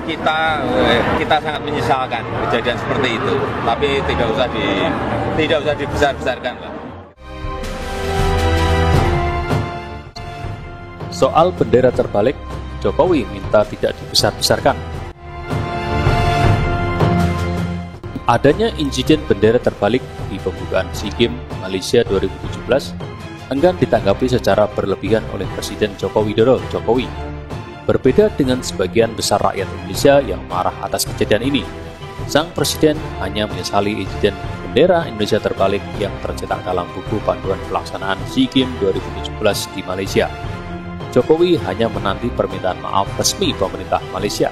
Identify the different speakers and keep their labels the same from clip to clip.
Speaker 1: kita sangat menyesalkan kejadian seperti itu, tapi tidak usah dibesar-besarkan lah.
Speaker 2: Soal bendera terbalik, Jokowi minta tidak dibesar-besarkan. Adanya insiden bendera terbalik di pembukaan SEA Games Malaysia 2017 enggan ditanggapi secara berlebihan oleh Presiden Joko Widodo Jokowi. Berbeda dengan sebagian besar rakyat Indonesia yang marah atas kejadian ini, sang Presiden hanya menyesali insiden bendera Indonesia terbalik yang tercetak dalam buku panduan pelaksanaan SEA Games 2017 di Malaysia. Jokowi hanya menanti permintaan maaf resmi pemerintah Malaysia.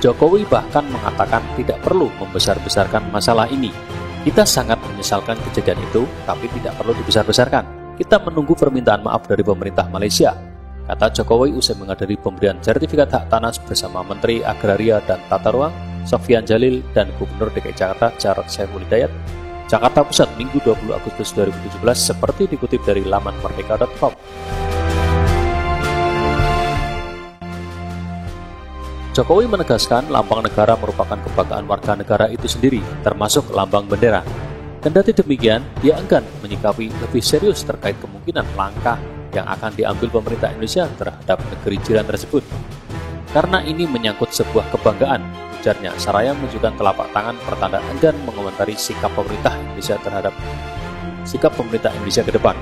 Speaker 2: Jokowi bahkan mengatakan tidak perlu membesar-besarkan masalah ini. Kita sangat menyesalkan kejadian itu, tapi tidak perlu dibesar-besarkan. Kita menunggu permintaan maaf dari pemerintah Malaysia, kata Jokowi usai menghadiri pemberian sertifikat hak tanah bersama Menteri Agraria dan Tata Ruang, Sofyan Jalil, dan Gubernur DKI Jakarta, Jarod Saiful Hidayat, Jakarta Pusat, Minggu 20 Agustus 2017, seperti dikutip dari laman merdeka.com. Jokowi menegaskan lambang negara merupakan kebanggaan warga negara itu sendiri, termasuk lambang bendera. Kendati demikian, dia enggan menyikapi lebih serius terkait kemungkinan langkah yang akan diambil pemerintah Indonesia terhadap negeri jiran tersebut. Karena ini menyangkut sebuah kebanggaan, ujarnya, seraya menunjukkan telapak tangan pertanda enggan mengomentari sikap pemerintah Indonesia ke depan.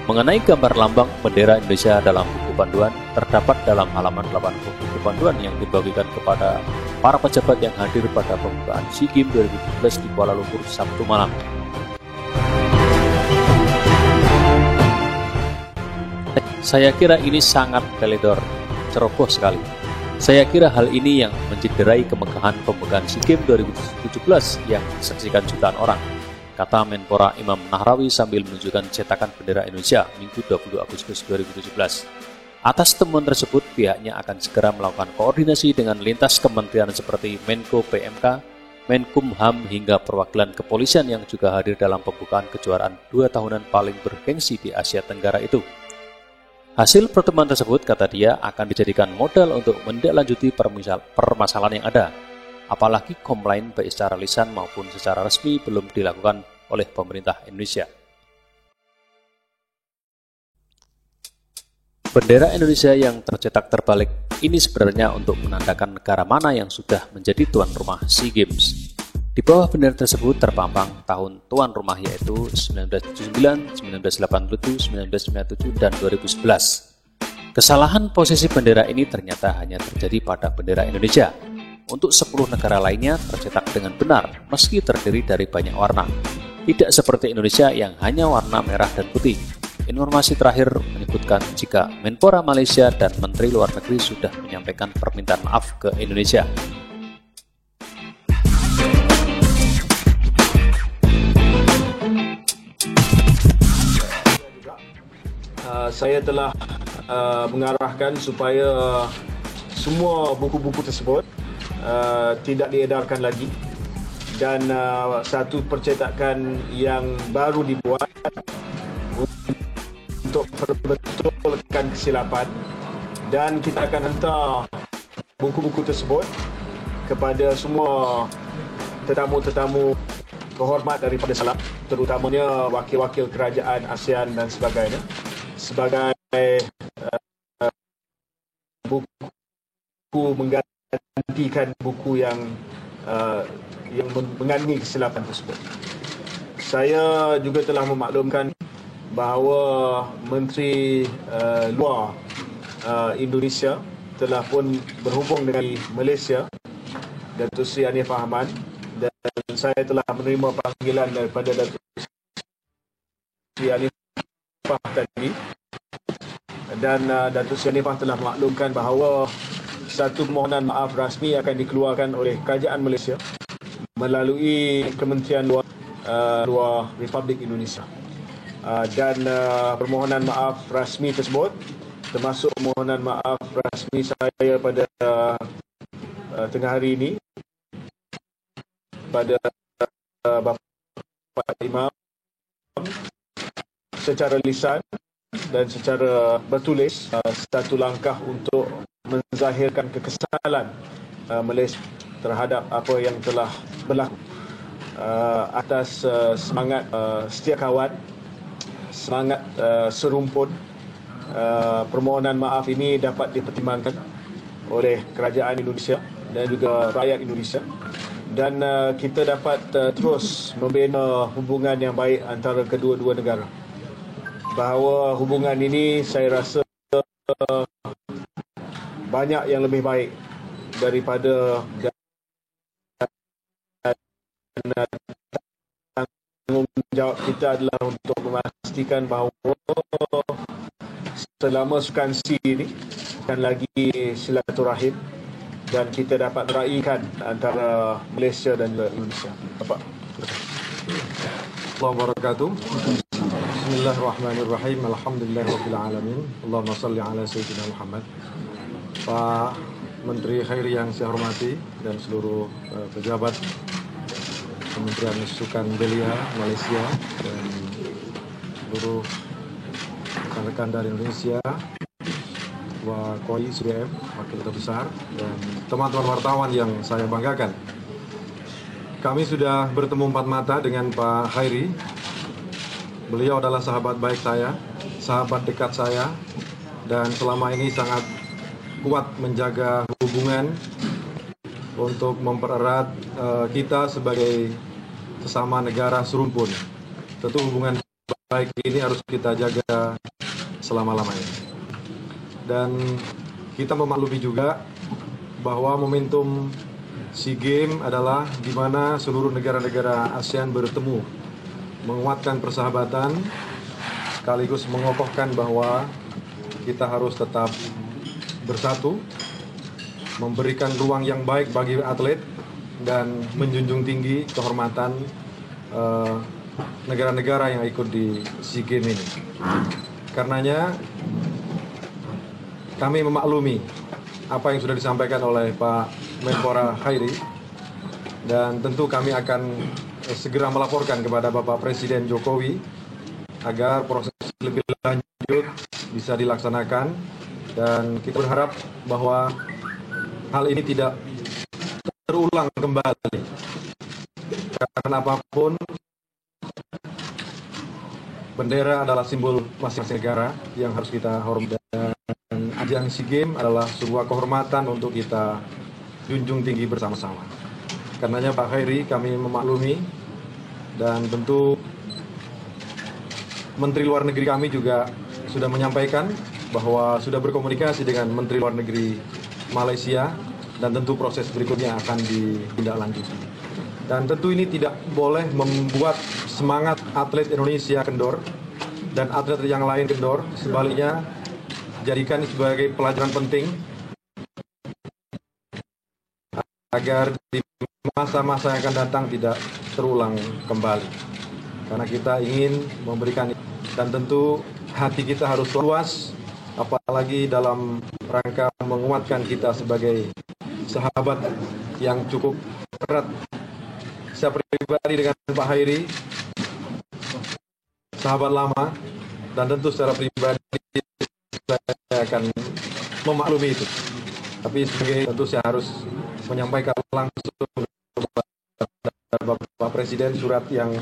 Speaker 2: Mengenai gambar lambang bendera Indonesia dalam buku panduan, terdapat dalam halaman 80 buku panduan yang dibagikan kepada para pejabat yang hadir pada pembukaan SEA Games 2017 di Kuala Lumpur Sabtu malam. Saya kira ini sangat teledor, ceroboh sekali. Saya kira hal ini yang mencederai kemegahan pembukaan SEA Games 2017 yang disaksikan jutaan orang, kata Menpora Imam Nahrawi sambil menunjukkan cetakan bendera Indonesia Minggu 20 Agustus 2017. Atas temuan tersebut, pihaknya akan segera melakukan koordinasi dengan lintas kementerian seperti Menko PMK, Menkumham, hingga perwakilan kepolisian yang juga hadir dalam pembukaan kejuaraan 2 tahunan paling bergengsi di Asia Tenggara itu. Hasil pertemuan tersebut, kata dia, akan dijadikan modal untuk menindaklanjuti permasalahan yang ada. Apalagi komplain baik secara lisan maupun secara resmi belum dilakukan oleh pemerintah Indonesia. Bendera Indonesia yang tercetak terbalik ini sebenarnya untuk menandakan negara mana yang sudah menjadi tuan rumah SEA Games. Di bawah bendera tersebut terpampang tahun tuan rumah yaitu 1979, 1987, 1997, dan 2011. Kesalahan posisi bendera ini ternyata hanya terjadi pada bendera Indonesia. Untuk 10 negara lainnya tercetak dengan benar meski terdiri dari banyak warna. Tidak seperti Indonesia yang hanya warna merah dan putih. Informasi terakhir menyebutkan jika Menpora Malaysia dan Menteri Luar Negeri sudah menyampaikan permintaan maaf ke Indonesia.
Speaker 3: Saya telah mengarahkan supaya semua buku-buku tersebut tidak diedarkan lagi, dan satu percetakan yang baru dibuat untuk membetulkan kesilapan, dan kita akan hantar buku-buku tersebut kepada semua tetamu-tetamu kehormat daripada Salam, terutamanya wakil-wakil kerajaan ASEAN dan sebagainya, sebagai buku menggantikan buku yang mengandungi kesilapan tersebut. Saya juga telah memaklumkan bahawa Menteri Luar Indonesia telah pun berhubung dengan Malaysia, Datuk Seri Hanif Ahmad, dan saya telah menerima panggilan daripada Datuk Seri Hanif tadi, dan Datuk Seri Hanif telah memaklumkan bahawa satu permohonan maaf rasmi akan dikeluarkan oleh Kerajaan Malaysia melalui Kementerian Luar Republik Indonesia. Dan permohonan maaf rasmi tersebut termasuk permohonan maaf rasmi saya pada tengah hari ini pada Bapak Imam secara lisan dan secara bertulis satu langkah untuk menzahirkan kekesalan Malaysia terhadap apa yang telah berlaku atas semangat setia kawan, semangat serumpun. Permohonan maaf ini dapat dipertimbangkan oleh kerajaan Indonesia dan juga rakyat Indonesia, dan kita dapat terus membina hubungan yang baik antara kedua-dua negara. Bahawa hubungan ini saya rasa banyak yang lebih baik daripada tanggungjawab kita adalah untuk memastikan bahawa selama sukan C ini akan lagi silaturahim dan kita dapat meraihkan antara Malaysia dan Indonesia. Bapak.
Speaker 4: Assalamualaikum warahmatullahi wabarakatuh. Bismillahirrahmanirrahim. Alhamdulillahirabbil alamin. Allahumma shalli ala sayyidina Muhammad. Pak Menteri Khairi yang saya hormati dan seluruh pejabat Kementerian Sukan Belia Malaysia dan seluruh rekan-rekan dari Indonesia, Wakil SDM, Wakil Duta Besar, dan teman-teman wartawan yang saya banggakan. Kami sudah bertemu empat mata dengan Pak Khairi. Beliau adalah sahabat baik saya, sahabat dekat saya, dan selama ini sangat kuat menjaga hubungan untuk mempererat kita sebagai sesama negara serumpun. Tentu hubungan baik ini harus kita jaga selama-lamanya. Dan kita memaklumi juga bahwa momentum SEA Games adalah di mana seluruh negara-negara ASEAN bertemu, menguatkan persahabatan, sekaligus mengokohkan bahwa kita harus tetap bersatu, memberikan ruang yang baik bagi atlet, dan menjunjung tinggi kehormatan negara-negara yang ikut di SEA Games ini. Karenanya kami memaklumi apa yang sudah disampaikan oleh Pak Menpora Khairi, dan tentu kami akan segera melaporkan kepada Bapak Presiden Jokowi agar proses lebih lanjut bisa dilaksanakan, dan kita berharap bahwa hal ini tidak terulang kembali. Karena apapun, bendera adalah simbol masing-masing negara yang harus kita hormati. Dan ajang SEA Games adalah sebuah kehormatan untuk kita junjung tinggi bersama-sama. Karenanya Pak Khairi, kami memaklumi, dan tentu Menteri Luar Negeri kami juga sudah menyampaikan bahwa sudah berkomunikasi dengan Menteri Luar Negeri Malaysia, dan tentu proses berikutnya akan ditindaklanjuti. Dan tentu ini tidak boleh membuat semangat atlet Indonesia kendor dan atlet yang lain kendor. Sebaliknya, jadikan sebagai pelajaran penting agar di masa-masa yang akan datang tidak terulang kembali. Karena kita ingin memberikan, dan tentu hati kita harus luas, apalagi dalam rangka menguatkan kita sebagai sahabat yang cukup erat. Saya pribadi dengan Pak Khairi, sahabat lama, dan tentu secara pribadi saya akan memaklumi itu. Tapi sebagai, tentu saya harus menyampaikan langsung kepada Bapak Presiden surat yang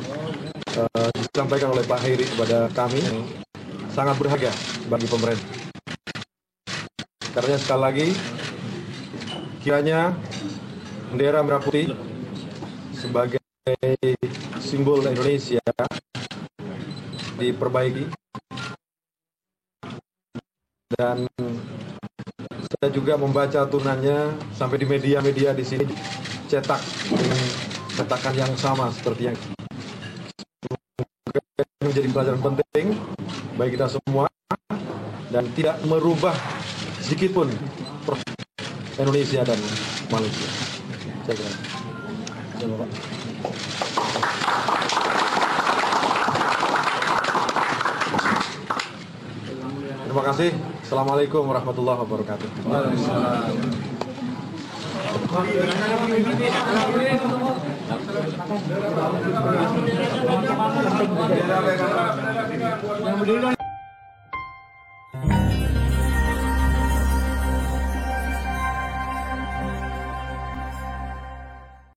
Speaker 4: disampaikan oleh Pak Khairi kepada kami, sangat berharga bagi pemerintah. Karena sekali lagi, kiranya bendera merah putih sebagai simbol Indonesia diperbaiki. Dan saya juga membaca turunannya sampai di media-media di sini cetak dengan cetakan yang sama seperti yang menjadi pelajaran penting bagi kita semua, dan tidak merubah sedikit pun Indonesia dan Malaysia. Saya kira. Terima kasih. Assalamualaikum warahmatullahi wabarakatuh. Waalaikumsalam.